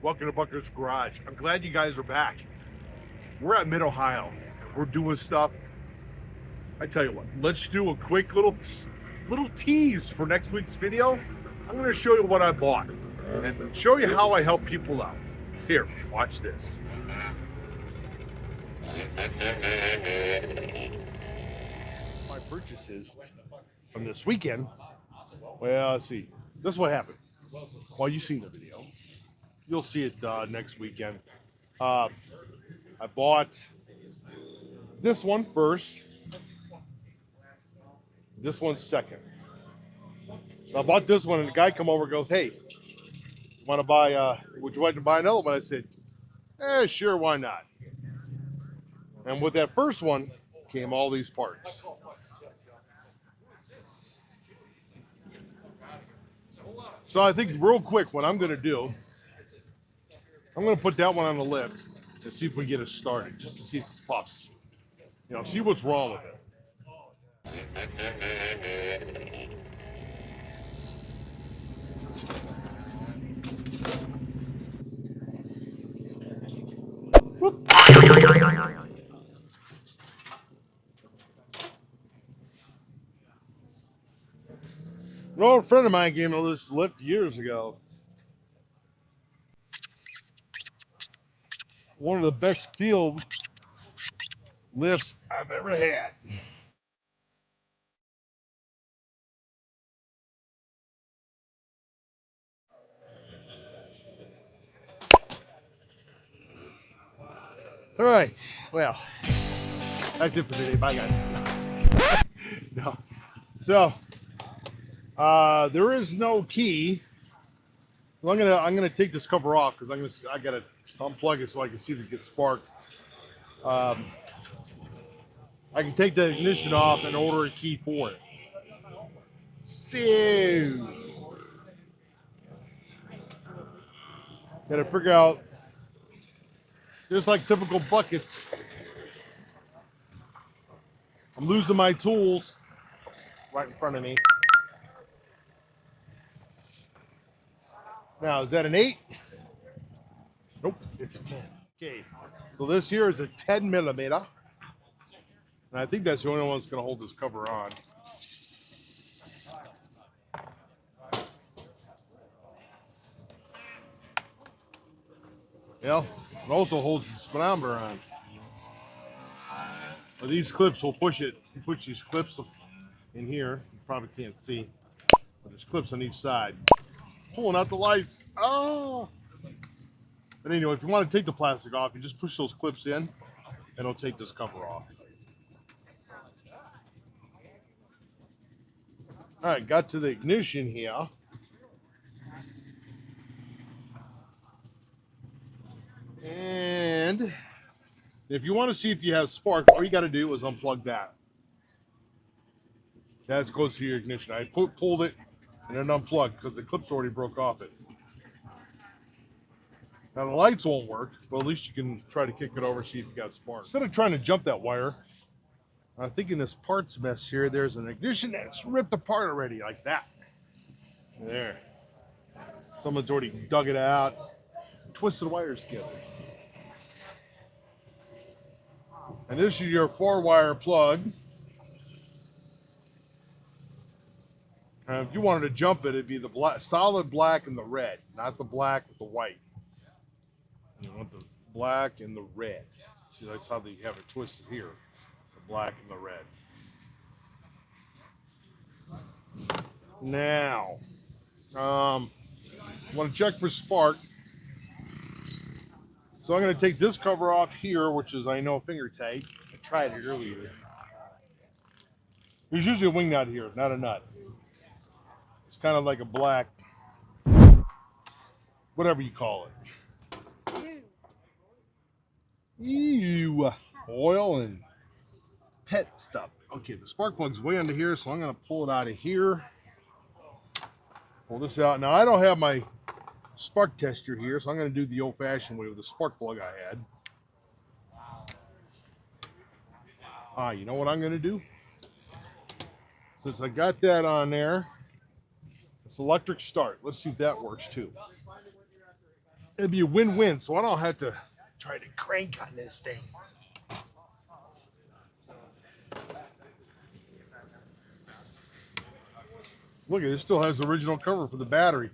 Welcome to Bucker's Garage. I'm glad you guys are back. We're at Mid-Ohio. We're doing stuff. I tell you what, let's do a quick little tease for next week's video. I'm going to show you what I bought and show you how I help people out. Here, watch this. My purchases from this weekend. Well, let's see. This is what happened. Well, you've seen the video. You'll see it next weekend. I bought this one first. This one second. So I bought this one, and the guy come over and goes, "Hey, want to buy? Would you like to buy another one?" I said, "Sure, why not?" And with that first one came all these parts. So I think real quick, what I'm going to do, I'm going to put that one on the lift and see if we get it started, just to see if it pops. You know, see what's wrong with it. Whoop. An old friend of mine gave me this lift years ago. One of the best field lifts I've ever had. All right, well, that's it for today. Bye, guys. No. So, there is no key. Well, I'm gonna take this cover off because I gotta unplug it so I can see if it gets sparked. I can take the ignition off and order a key for it. So, gotta figure out, just like typical buckets, I'm losing my tools right in front of me. Now, is that an 8? Nope, it's a 10. Okay, so this here is a 10 millimeter. And I think that's the only one that's going to hold this cover on. Well, it also holds the speedometer on. But these clips will push it. You push these clips in here. You probably can't see, but there's clips on each side. Pulling out the lights. Oh! But anyway, if you want to take the plastic off, you just push those clips in, and it'll take this cover off. All right, got to the ignition here. And if you want to see if you have spark, all you got to do is unplug that. That goes to your ignition. I pulled it and then unplugged because the clips already broke off it. Now the lights won't work, but at least you can try to kick it over, see if you got spark. Instead of trying to jump that wire, I'm thinking this parts mess here, there's an ignition that's ripped apart already, like that. There. Someone's already dug it out, twisted wires together. And this is your 4-wire plug. If you wanted to jump it, it'd be the solid black and the red, not the black with the white. You want the black and the red. See, that's how they have it twisted here. The black and the red. Now, want to check for spark. So I'm going to take this cover off here, which is, I know, finger tight. I tried it earlier. There's usually a wing nut here, not a nut. It's kind of like a black, whatever you call it. Ew, oil and pet stuff. Okay, the spark plug's way under here, so I'm going to pull it out of here. Pull this out. Now, I don't have my spark tester here, so I'm going to do the old-fashioned way with the spark plug I had. You know what I'm going to do? Since I got that on there, it's electric start. Let's see if that works too. it'd be a win-win, so I don't have to try to crank on this thing. Look, it still has the original cover for the battery.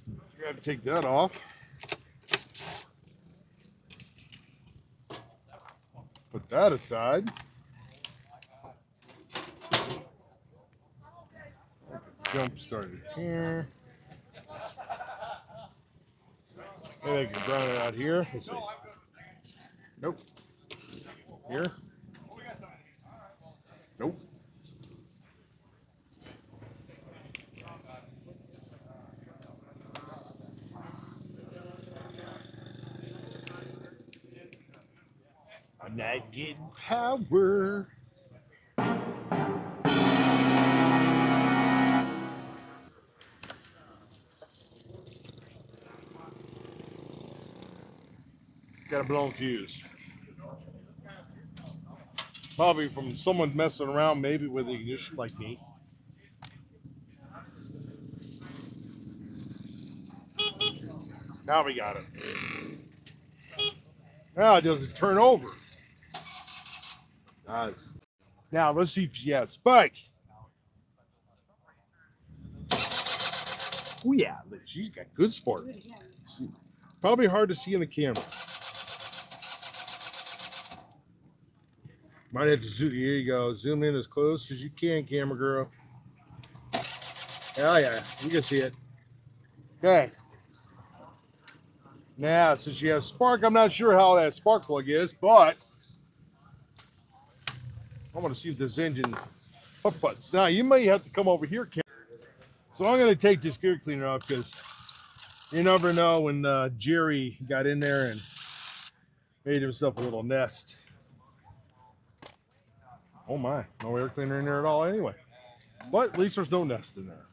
You got to take that off. Put that aside. Jump started here. Maybe I can ground it out here. Let's see. Nope. Here. Nope. I'm not getting power. Got a blown fuse. Probably from someone messing around, maybe with the ignition like me. Now we got it. Now it doesn't turn over. Nice. Now let's see if she has spike. Oh yeah, she's got good sport. Probably hard to see in the camera. Might have to zoom. Here you go. Zoom in as close as you can, camera girl. Oh yeah, you can see it. Okay. Now, since she has spark, I'm not sure how that spark plug is, but I want to see if this engine putt-putts. Now, you may have to come over here, camera. So I'm going to take this gear cleaner off because you never know when Jerry got in there and made himself a little nest. Oh my, no air cleaner in there at all anyway. But at least there's no nest in there.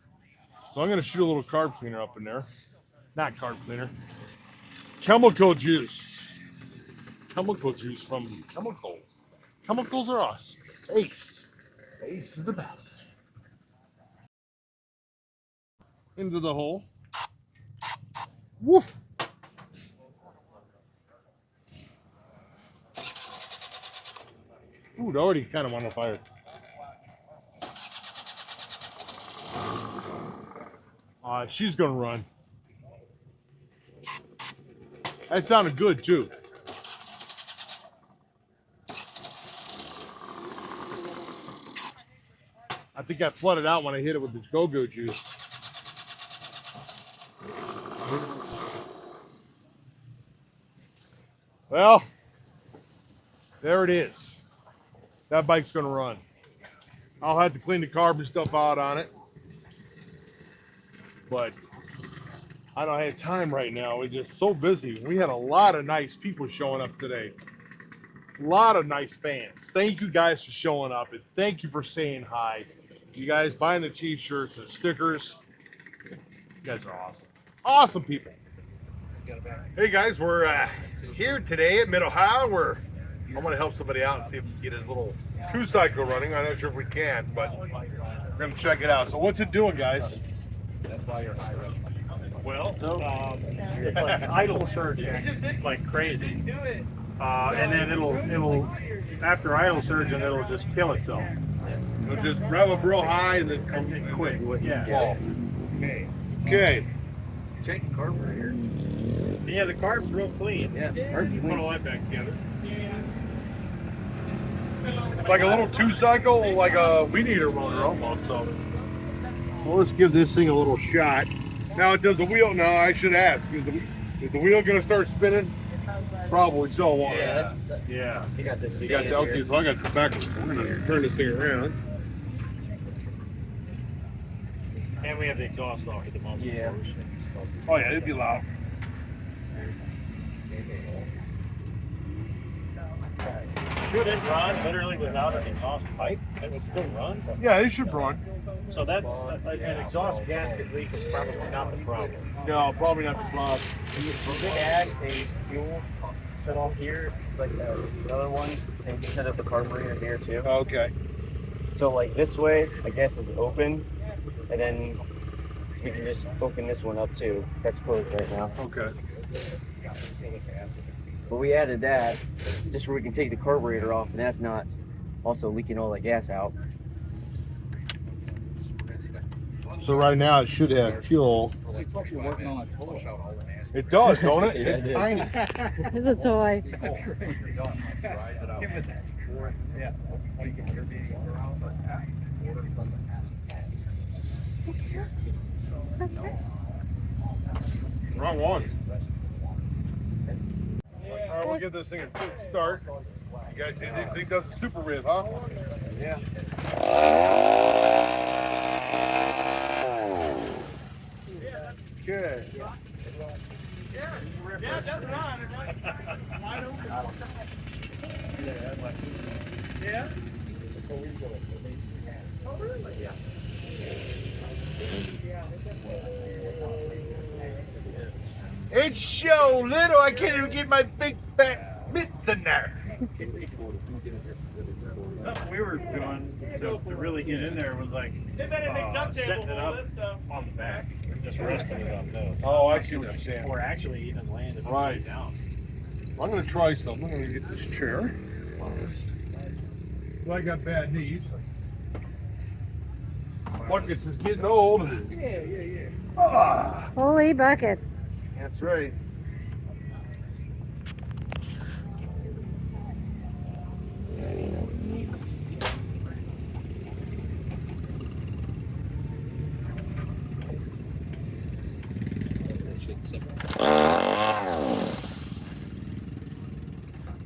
So I'm going to shoot a little carb cleaner up in there. Not carb cleaner. Chemical juice. Chemical juice from chemicals. Chemicals are us. Ace. Ace is the best. Into the hole. Woof. Ooh, it already kind of on fire. She's gonna run. That sounded good too. I think I flooded out when I hit it with the go-go juice. Well, there it is. That bike's gonna run. I'll have to clean the carbon stuff out on it. But I don't have time right now. We're just so busy. We had a lot of nice people showing up today. A lot of nice fans. Thank you guys for showing up, and thank you for saying hi. You guys buying the t-shirts and stickers. You guys are awesome. Awesome people. Hey guys, we're here today at Mid-Ohio. I want to help somebody out and see if we can get his little two-cycle running. I'm not sure if we can, but we're going to check it out. So what's it doing, guys? That's why you're high rep. Well, it's like idle surging like crazy, and then it'll after idle surging it'll just kill itself. It'll just rev up real high and then come quick. Yeah. Fall. Okay. Check the carb right here. Yeah, the carb's real clean. Yeah, You put all that back together. It's like a little two-cycle, like a weed eater motor almost. So, well, let's give this thing a little shot. Now, does the wheel? No, I should ask. Is the wheel going to start spinning? Probably so. Yeah. You got this. You got the okay, so I got the backwards. So we're going to turn this thing around. And we have the exhaust off at the moment. Yeah. Oh yeah, it'd be loud. Should it run literally without an exhaust pipe? It would still run. Yeah, it should run. So that an exhaust gasket leak is probably not the problem. No, probably not the problem. You could add a fuel shut off here, like the other one, and set up the carburetor here too. Okay. So like this way, I guess is open, and then we can just open this one up too. That's closed right now. Okay. But we added that just where we can take the carburetor off, and that's not also leaking all that gas out. So right now it should have fuel. It does, don't it? Yeah, It's it is. tiny. It's a toy. That's crazy. Yeah. Wrong one. All right, we'll give this thing a quick start. You guys think that's a super rib, huh? Yeah. Good. Yeah, that's right. Yeah. Oh, really? Yeah. It's so little, I can't even get my big fat mitts in there. Something we were doing to really get in there was like setting it up on the back, just resting it on those. Oh, I see what you're saying. Or actually even landing Right. upside down. I'm gonna try something. I'm gonna get this chair. Well, I got bad knees. Buckets is getting old. Yeah. Ah, Holy buckets. that's right.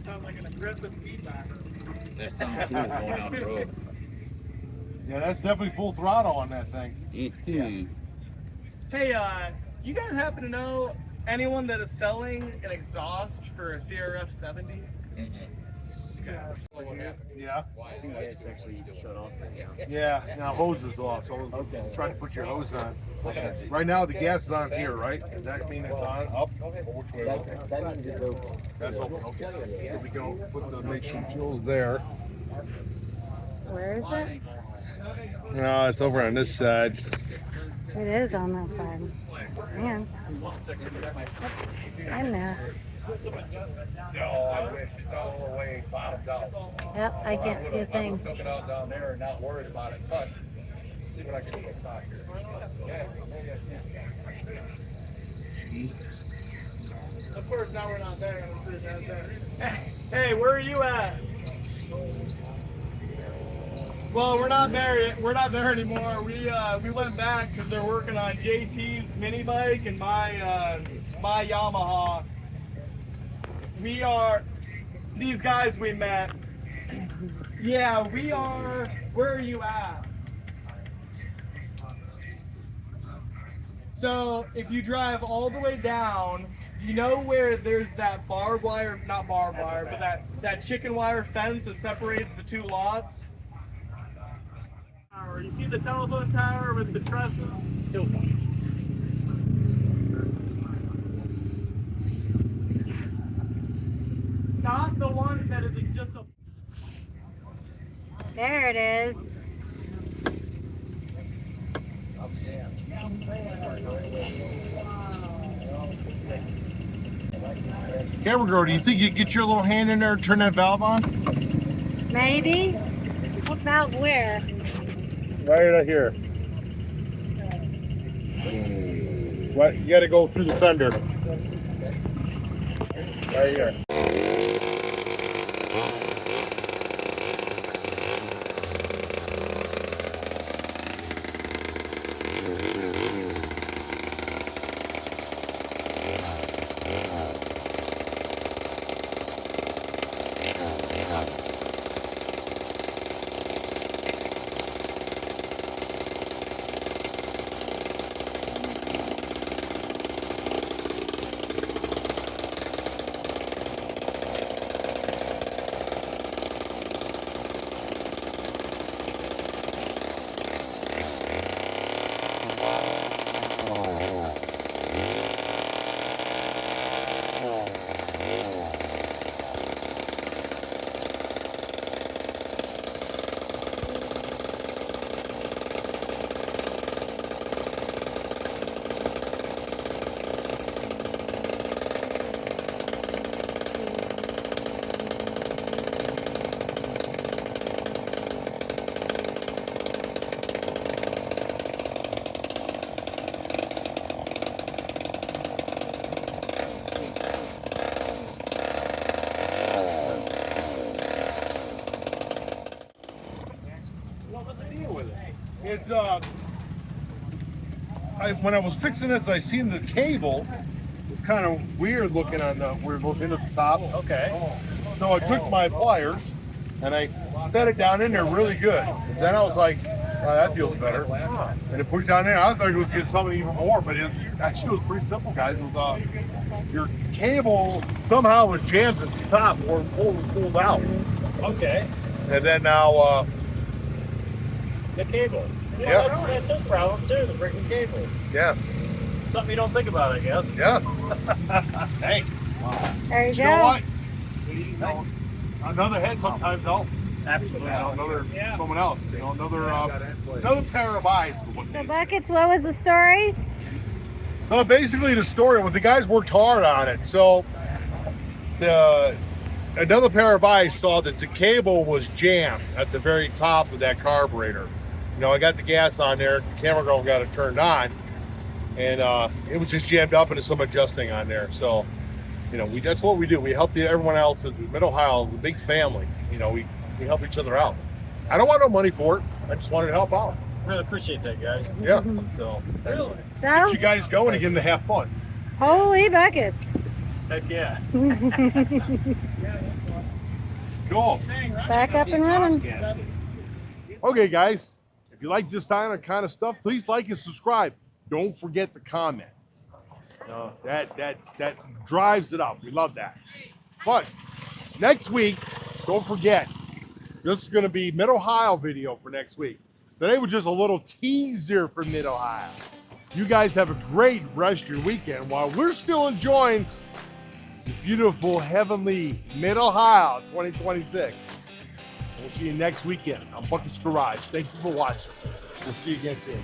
Sounds like an aggressive feedback. That sounds cool going out the road. Yeah, that's definitely full throttle on that thing. Mm-hmm. Hey, you guys happen to know anyone that is selling an exhaust for a CRF 70? Yeah. I think it's actually shut off right now. Yeah. Now hose is off, so try to put your hose on. Right now the gas is on here, right? Does that mean it's on up? Or which way? That means it's open. That's open. Okay. So we go put the make sure fuel's there. Where is it? No, it's over on this side. It is on that side. Man. In there. I wish it's all the way bottomed out. Yep, I can't see a thing. Took it out down there and not worried about it, but see what I can do back here. Of course, now we're not there. Hey, where are you at? Well, we're not there. We're not there anymore. We went back because they're working on JT's mini bike and my Yamaha. We are these guys we met. Yeah, we are. Where are you at? So if you drive all the way down, you know where there's that barbed wire, not barbed wire, but that chicken wire fence that separates the two lots? You see the telephone tower with the trusses? Not the one that is just a... There it is. Camera girl, do you think you could get your little hand in there and turn that valve on? Maybe? What valve where? Right here. What? You got to go through the fender. Right here. when I was fixing this, I seen the cable was kind of weird looking on where it goes into the top. Okay. So I took my pliers and I set it down in there really good. And then I was like, oh, that feels better. And it pushed down there. I thought it was getting something even more, but it actually was pretty simple, guys. It was your cable somehow was jammed at the top or pulled out. Okay. And then now, The cable. Yeah. That's his problem too, the freaking cable. yeah, Something you don't think about, I guess. yeah. Hey, There you you know go. what? You know, another head sometimes helps. Absolutely. You know, someone else. You know, another pair of eyes. So buckets, what was the story? So basically, the story was the guys worked hard on it. So another pair of eyes saw that the cable was jammed at the very top of that carburetor. You know, I got the gas on there. The camera girl got it turned on, and it was just jammed up into some adjusting on there. So, you know, that's what we do. We help everyone else in Mid-Ohio, the big family. You know, we help each other out. I don't want no money for it. I just wanted to help out. Really appreciate that, guys. Yeah. So Really? get So, you guys going again to have fun. holy buckets. Heck yeah. Cool. Back up and running. Okay, guys. If you like this kind of stuff, please like and subscribe. Don't forget to comment. That drives it up. We love that. But next week, don't forget, this is going to be Mid-Ohio video for next week. Today was just a little teaser for Mid-Ohio. You guys have a great rest of your weekend while we're still enjoying the beautiful, heavenly Mid-Ohio 2026. We'll see you next weekend on Bucket's Garage. Thank you for watching. We'll see you again soon.